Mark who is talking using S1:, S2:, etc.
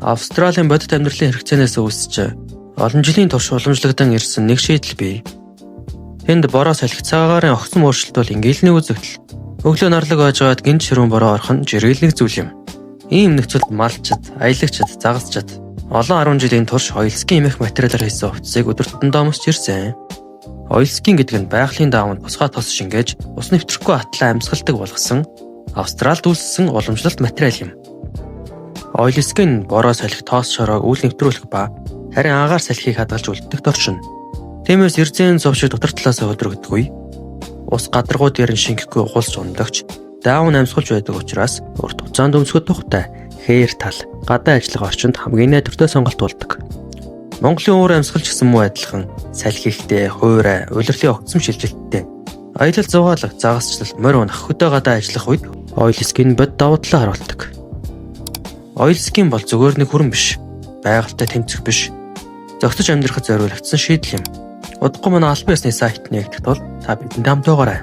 S1: Австралийн бодит амьдралын хэрэгцээнээс үүсэж олон жилийн турш уламжлагдсан ирсэн нэг шийдэл бий. Тэнд бороо салхи цагаагаар огцом өөрчлөлт бол ингээлийн үзэгдэл. Өглөө нарлаг ойжгаад гинт ширүүн бороо орох нь жиргэлэг зүйл юм. Ийм нөхцөлд малчид, аялагчид, загасчид олон 10 жилийн турш оёлскийн эмх материалаар хийсэн хувцсыг өдөртөн домсч ирсэн. Оёлскийн гэдэг нь байгалийн даавууд тусгай тос шингээж ус нэвтрэхгүй атлаа амьсгалдаг болгосон Австралид үйлссэн уламжлалт материал юм. Оёлскийн бороо салхи тоос шороог үл нэвтрүүлэх ба харин агаар салхийг хадгалж үлддэгт оршино. Тиймээс эрзэн цов шиг дотор талаас хөдрөгдөггүй. Ус гадаргуу дээр нь шингэхгүй ухуулж ундагч даавн амьсгалж байдаг учраас урт хугацаанд өмсгөх тухтай хээр тал гадаа ажиллах орчинд хамгийн найдвартай сонголт болдог. Монголын уур амьсгалч гэсэн муу адилхан салхи ихтэй, хуурай, улирлын огцом шилжилттэй. Аялал зугаалга, загасчлал, морь унах, хөдөө гадаа ажиллах үед оёлскийн бод давуу талаа харуулдаг. Оёлскийн бол зүгээр нэг хүрэн биш, байгальтай тэмцэх биш. Зохицож амьдрахад зориулагдсан шийдэл юм. Удахгүй манай албан ёсны сайт нээгдэх тул та бидэнд хамт байгаарай.